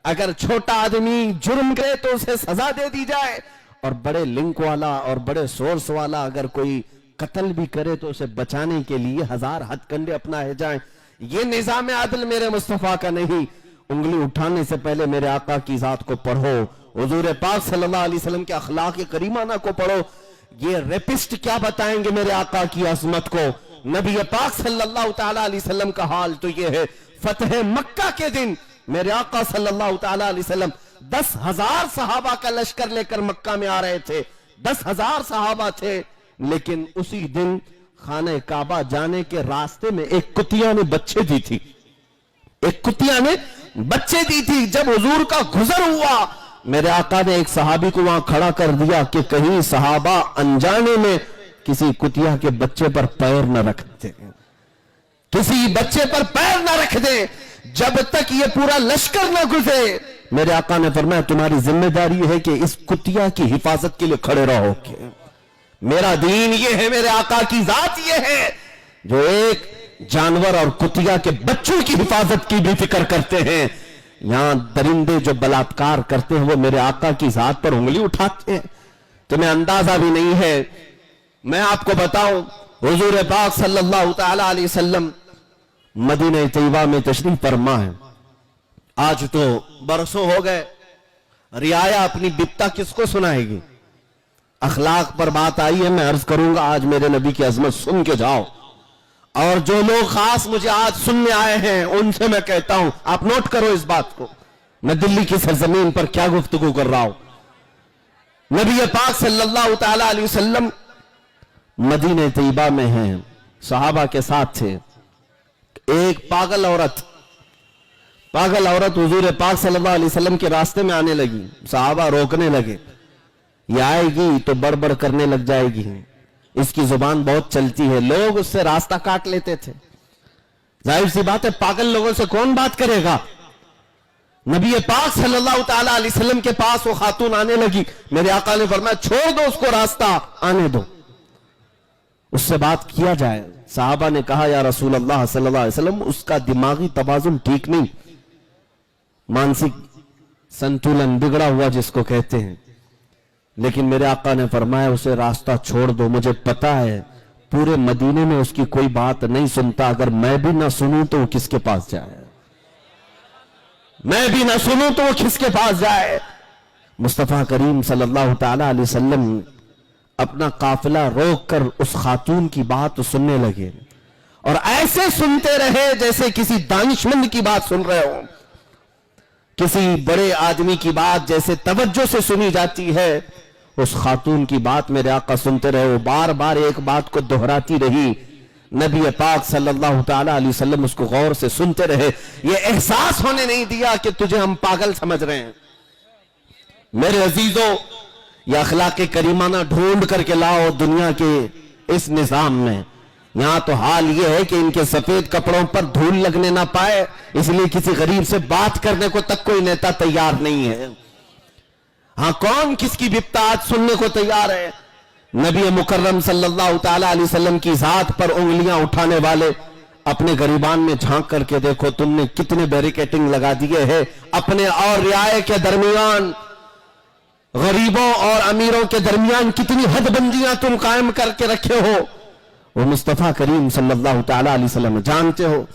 اگر چھوٹا آدمی جرم کرے تو اسے سزا دے دی جائے، اور بڑے لنک والا اور بڑے سورس والا اگر کوئی قتل بھی کرے تو اسے بچانے کے لیے ہزار ہتھ کنڈے اپنائے جائیں۔ یہ نظام عدل میرے مصطفیٰ کا نہیں۔ انگلی اٹھانے سے پہلے میرے آقا کی ذات کو پڑھو، حضور پاک صلی اللہ علیہ وسلم کے اخلاق کریمانہ کو پڑھو۔ یہ ریپسٹ کیا بتائیں گے میرے آقا کی عظمت کو؟ نبی پاک صلی اللہ تعالیٰ علیہ وسلم کا حال تو یہ ہے، فتح مکہ کے دن میرے آقا صلی اللہ تعالیٰ علیہ وسلم 10,000 صحابہ کا لشکر لے کر مکہ میں آ رہے تھے، 10,000 صحابہ تھے، لیکن اسی دن خانہ کعبہ جانے کے راستے میں ایک کتیا نے بچے دی تھی، ایک کتیا نے بچے دی تھی۔ جب حضور کا گزر ہوا، میرے آقا نے ایک صحابی کو وہاں کھڑا کر دیا کہ کہیں صحابہ انجانے میں کسی کتیا کے بچے پر پیر نہ رکھ دیں، کسی بچے پر پیر نہ رکھ دیں جب تک یہ پورا لشکر نہ گزرے۔ میرے آقا نے فرمایا تمہاری ذمہ داری ہے کہ اس کتیا کی حفاظت کے لیے کھڑے رہو۔ کہ میرا دین یہ ہے، میرے آقا کی ذات یہ ہے جو ایک جانور اور کتیا کے بچوں کی حفاظت کی بھی فکر کرتے ہیں۔ یہاں درندے جو بلاತ್کار کرتے ہیں وہ میرے آقا کی ذات پر انگلی اٹھاتے ہیں، تمہیں اندازہ بھی نہیں ہے۔ میں آپ کو بتاؤں، حضور پاک صلی اللہ تعالیٰ علیہ وسلم مدینہ طیبہ میں تشریف فرما ہے۔ آج تو برسوں ہو گئے، رعایا اپنی بپتا کس کو سنائے گی؟ اخلاق پر بات آئی ہے، میں عرض کروں گا آج میرے نبی کی عظمت سن کے جاؤ، اور جو لوگ خاص مجھے آج سننے آئے ہیں ان سے میں کہتا ہوں آپ نوٹ کرو اس بات کو، میں دلی کی سرزمین پر کیا گفتگو کر رہا ہوں۔ نبی پاک صلی اللہ تعالیٰ علیہ وسلم مدینہ طیبہ میں ہیں، صحابہ کے ساتھ تھے۔ ایک پاگل عورت حضور پاک صلی اللہ علیہ وسلم کے راستے میں آنے لگی، صحابہ روکنے لگے، یہ آئے گی تو بڑبڑ کرنے لگ جائے گی، اس کی زبان بہت چلتی ہے، لوگ اس سے راستہ کاٹ لیتے تھے۔ ظاہر سی بات ہے پاگل لوگوں سے کون بات کرے گا؟ نبی پاک صلی اللہ تعالیٰ علیہ وسلم کے پاس وہ خاتون آنے لگی، میرے آقا نے فرمایا چھوڑ دو اس کو، راستہ آنے دو، اس سے بات کیا جائے۔ صحابہ نے کہا یا رسول اللہ صلی اللہ علیہ وسلم اس کا دماغی توازن ٹھیک نہیں، مانسک سنتولن بگڑا ہوا جس کو کہتے ہیں، لیکن میرے آقا نے فرمایا اسے راستہ چھوڑ دو، مجھے پتا ہے پورے مدینے میں اس کی کوئی بات نہیں سنتا، اگر میں بھی نہ سنوں تو وہ کس کے پاس جائے، میں بھی نہ سنوں تو وہ کس کے پاس جائے۔ مصطفیٰ کریم صلی اللہ تعالیٰ علیہ وسلم اپنا قافلہ روک کر اس خاتون کی بات سننے لگے، اور ایسے سنتے رہے جیسے کسی دانشمند کی بات سن رہے ہوں، کسی بڑے آدمی کی بات جیسے توجہ سے سنی جاتی ہے۔ اس خاتون کی بات میرے آقا سنتے رہے، وہ بار بار ایک بات کو دہراتی رہی، نبی پاک صلی اللہ تعالیٰ علیہ وسلم اس کو غور سے سنتے رہے، یہ احساس ہونے نہیں دیا کہ تجھے ہم پاگل سمجھ رہے ہیں۔ میرے عزیزوں، یہ اخلاق کریمانہ ڈھونڈ کر کے لاؤ دنیا کے اس نظام میں۔ یہاں تو حال یہ ہے کہ ان کے سفید کپڑوں پر دھول لگنے نہ پائے، اس لیے کسی غریب سے بات کرنے کو تک کوئی نیتا تیار نہیں ہے۔ ہاں کون کس کی بپتات سننے کو تیار ہے؟ نبی مکرم صلی اللہ تعالیٰ علیہ وسلم کی ذات پر انگلیاں اٹھانے والے اپنے گریبان میں جھانک کر کے دیکھو تم نے کتنے بیریکیٹنگ لگا دیے ہیں اپنے اور رعایا کے درمیان، غریبوں اور امیروں کے درمیان کتنی حد بندیاں تم قائم کر کے رکھے ہو۔ وہ مصطفیٰ کریم صلی اللہ تعالیٰ علیہ وسلم جانتے ہو،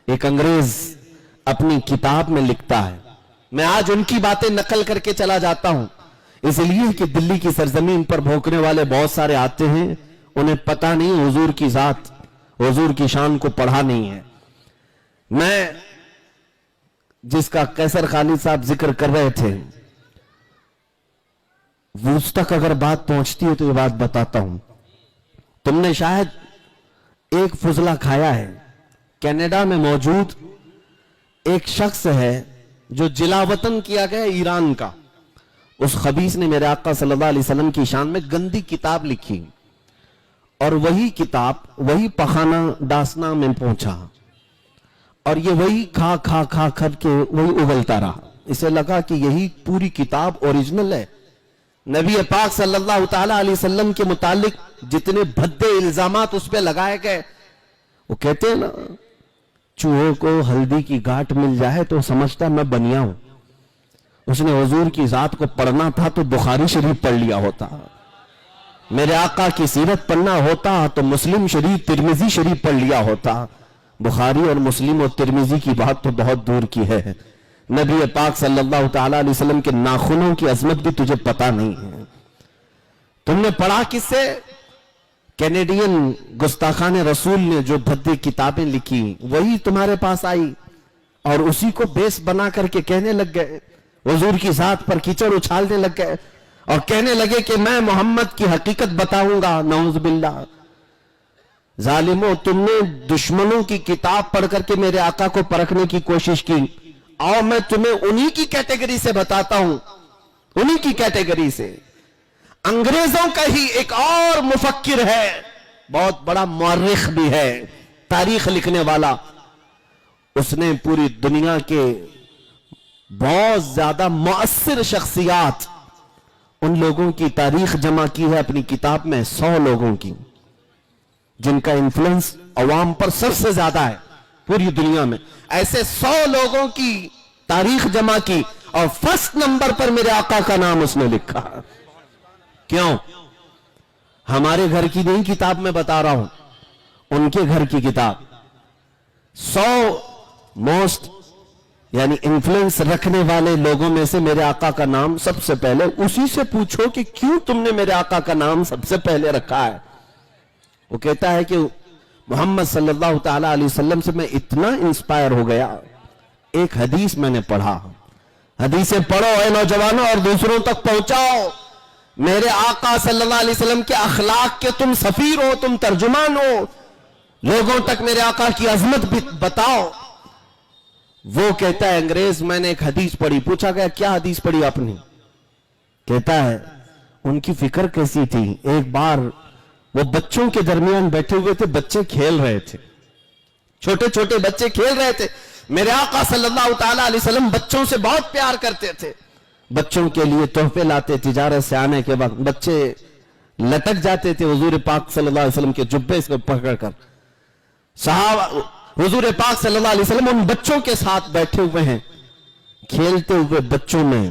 ایک انگریز اپنی کتاب میں لکھتا ہے، میں آج ان کی باتیں نقل کر کے چلا جاتا ہوں اس لیے کہ دلی کی سرزمین پر بھوکنے والے بہت سارے آتے ہیں، انہیں پتہ نہیں حضور کی ذات، حضور کی شان کو پڑھا نہیں ہے۔ میں جس کا قیصر خالد صاحب ذکر کر رہے تھے، اس تک اگر بات پہنچتی ہے تو یہ بات بتاتا ہوں۔ تم نے شاید ایک فضلہ کھایا ہے، کینیڈا میں موجود ایک شخص ہے جو جلا وطن کیا گیا ایران کا، اس خبیث نے میرے آقا صلی اللہ علیہ وسلم کی شان میں گندی کتاب لکھی، اور وہی کتاب وہی پخانہ ڈاسنا میں پہنچا، اور یہ وہی کھا کھا کھا کر کے وہی اگلتا رہا۔ اسے لگا کہ یہی پوری کتاب اوریجنل ہے۔ نبی پاک صلی اللہ تعالیٰ علیہ وسلم کے متعلق جتنے بھدے الزامات اس پہ لگائے گئے، وہ کہتے ہیں نا چوہے کو ہلدی کی گھاٹ مل جائے تو سمجھتا میں بنیا ہوں، اس نے حضور کی ذات کو پڑھنا تھا تو بخاری شریف پڑھ لیا ہوتا، میرے آقا کی سیرت پڑھنا ہوتا تو مسلم شریف ترمذی شریف پڑھ لیا ہوتا۔ بخاری اور مسلم اور ترمذی کی بات تو بہت دور کی ہے، نبی پاک صلی اللہ تعالی علیہ وسلم کے ناخنوں کی عظمت بھی تجھے پتا نہیں ہے۔ تم نے پڑھا کس سے؟ کینیڈین گستاخان رسول نے جو بھدی کتابیں لکھی وہی تمہارے پاس آئی اور اسی کو بیس بنا کر کے کہنے لگ گئے، حضور کی ذات پر کیچڑ اچھالنے لگ گئے اور کہنے لگے کہ میں محمد کی حقیقت بتاؤں گا۔ نعوذ باللہ، ظالموں، تم نے دشمنوں کی کتاب پڑھ کر کے میرے آقا کو پرکھنے کی کوشش کی، آؤ میں تمہیں انہی کی کیٹیگری سے بتاتا ہوں، انہی کی کیٹیگری سے۔ انگریزوں کا ہی ایک اور مفکر ہے، بہت بڑا مورخ بھی ہے، تاریخ لکھنے والا، اس نے پوری دنیا کے بہت زیادہ مؤثر شخصیات، ان لوگوں کی تاریخ جمع کی ہے اپنی کتاب میں، 100 لوگوں کی جن کا انفلوئنس عوام پر سب سے زیادہ ہے پوری دنیا میں، ایسے 100 لوگوں کی تاریخ جمع کی اور فرسٹ نمبر پر میرے آقا کا نام اس نے لکھا۔ کیوں؟ ہمارے گھر کی نہیں کتاب میں بتا رہا ہوں، ان کے گھر کی کتاب۔ 100 موسٹ یعنی انفلوئنس رکھنے والے لوگوں میں سے میرے آقا کا نام سب سے پہلے، اسی سے پوچھو کہ کیوں تم نے میرے آقا کا نام سب سے پہلے رکھا ہے۔ وہ کہتا ہے کہ محمد صلی اللہ تعالی علیہ وسلم سے میں اتنا انسپائر ہو گیا، ایک حدیث میں نے پڑھا، حدیثیں پڑھو اے نوجوانوں اور دوسروں تک پہنچاؤ، میرے آقا صلی اللہ علیہ وسلم کے اخلاق کے تم سفیر ہو، تم ترجمان ہو، لوگوں تک میرے آقا کی عظمت بتاؤ۔ وہ کہتا ہے انگریز، میں نے ایک حدیث پڑھی، پوچھا گیا کیا حدیث پڑھی آپ نے؟ کہتا ہے ان کی فکر کیسی تھی، ایک بار وہ بچوں کے درمیان بیٹھے ہوئے تھے، بچے کھیل رہے تھے، چھوٹے چھوٹے بچے کھیل رہے تھے، میرے آقا صلی اللہ تعالی علیہ وسلم بچوں سے بہت پیار کرتے تھے، بچوں کے لیے تحفے لاتے، تجارت سے آنے کے وقت بچے لٹک جاتے تھے حضور پاک صلی اللہ علیہ وسلم کے جبے سے پکڑ کر، صحابہ حضور پاک صلی اللہ علیہ وسلم ان بچوں کے ساتھ بیٹھے ہوئے ہیں، کھیلتے ہوئے بچوں میں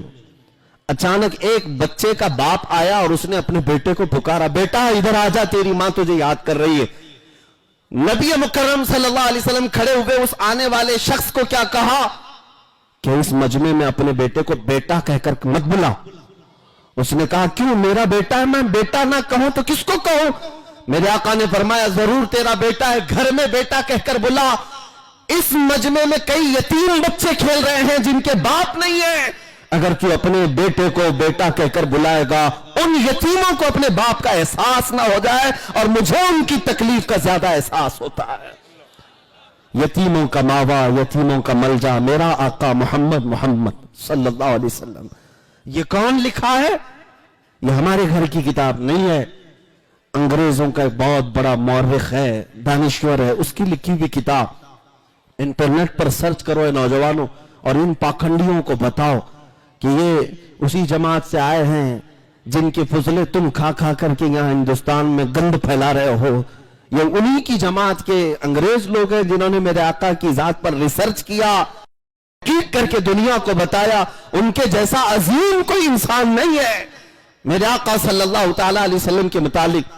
اچانک ایک بچے کا باپ آیا اور اس نے اپنے بیٹے کو پکارا، بیٹا ادھر آجا، تیری ماں تجھے یاد کر رہی ہے۔ نبی مکرم صلی اللہ علیہ وسلم کھڑے ہوئے اس آنے والے شخص کو کیا کہا کہ اس مجمع میں اپنے بیٹے کو بیٹا کہہ کر مت بلا۔ اس نے کہا کیوں؟ میرا بیٹا ہے، میں بیٹا نہ کہوں تو کس کو کہوں؟ میرے آقا نے فرمایا ضرور تیرا بیٹا ہے، گھر میں بیٹا کہہ کر بلا۔ اس مجمع میں کئی یتیم بچے کھیل رہے ہیں جن کے باپ نہیں ہے، اگر تو اپنے بیٹے کو بیٹا کہہ کر بلائے گا، ان یتیموں کو اپنے باپ کا احساس نہ ہو جائے، اور مجھے ان کی تکلیف کا زیادہ احساس ہوتا ہے۔ یتیموں کا ماوا، یتیموں کا ملجا، میرا آقا محمد صلی اللہ علیہ وسلم۔ یہ کون لکھا ہے؟ یہ ہمارے گھر کی کتاب نہیں ہے، انگریزوں کا ایک بہت بڑا مورخ ہے، دانشور ہے، اس کی لکھی ہوئی کتاب۔ انٹرنیٹ پر سرچ کرو اے نوجوانوں، اور ان پاکھنڈیوں کو بتاؤ کہ یہ اسی جماعت سے آئے ہیں جن کے فضلے تم کھا کھا کر کے یہاں ہندوستان میں گند پھیلا رہے ہو، یہ انہی کی جماعت کے انگریز لوگ ہیں جنہوں نے میرے آقا کی ذات پر ریسرچ کیا، ٹھیک کر کے دنیا کو بتایا، ان کے جیسا عظیم کوئی انسان نہیں ہے۔ میرے آقا صلی اللہ تعالی علیہ وسلم کے متعلق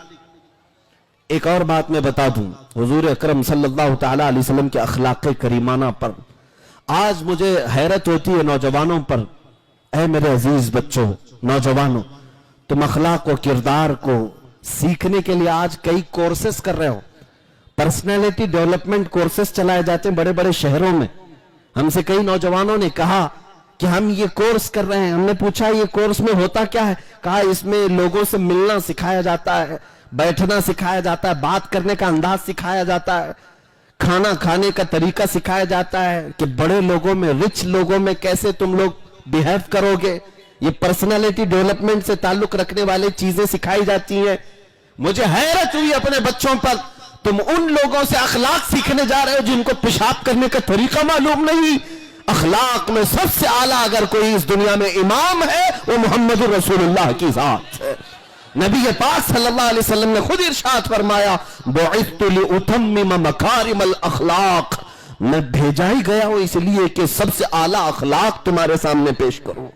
ایک اور بات میں بتا دوں، حضور اکرم صلی اللہ تعالی علیہ وسلم کے اخلاق کریمانہ پر آج مجھے حیرت ہوتی ہے نوجوانوں پر۔ اے میرے عزیز بچوں، نوجوانوں، تم اخلاق و کردار کو سیکھنے کے لیے آج کئی کورسز کر رہے ہو، پرسنالٹی ڈیولپمنٹ کورسز چلائے جاتے ہیں بڑے بڑے شہروں میں۔ ہم سے کئی نوجوانوں نے کہا کہ ہم یہ کورس کر رہے ہیں، ہم نے پوچھا یہ کورس میں ہوتا کیا ہے؟ کہا اس میں لوگوں سے ملنا سکھایا جاتا ہے، بیٹھنا سکھایا جاتا ہے، بات کرنے کا انداز سکھایا جاتا ہے، کھانا کھانے کا طریقہ سکھایا جاتا ہے کہ بڑے لوگوں میں، رچ لوگوں میں کیسے تم لوگ بیہیو کرو گے، یہ پرسنالٹی ڈیولپمنٹ سے تعلق رکھنے والے چیزیں سکھائی جاتی ہیں۔ مجھے حیرت ہوئی اپنے بچوں پر، تم ان لوگوں سے اخلاق سیکھنے جا رہے ہو جن کو پیشاب کرنے کا طریقہ معلوم نہیں۔ اخلاق میں سب سے اعلیٰ اگر کوئی اس دنیا میں امام ہے وہ محمد رسول اللہ کی ذات ہے۔ نبی پاک صلی اللہ علیہ وسلم نے خود ارشاد فرمایا، بعثت لأتمم مکارم الاخلاق، میں بھیجا ہی گیا ہوں اس لیے کہ سب سے اعلیٰ اخلاق تمہارے سامنے پیش کروں۔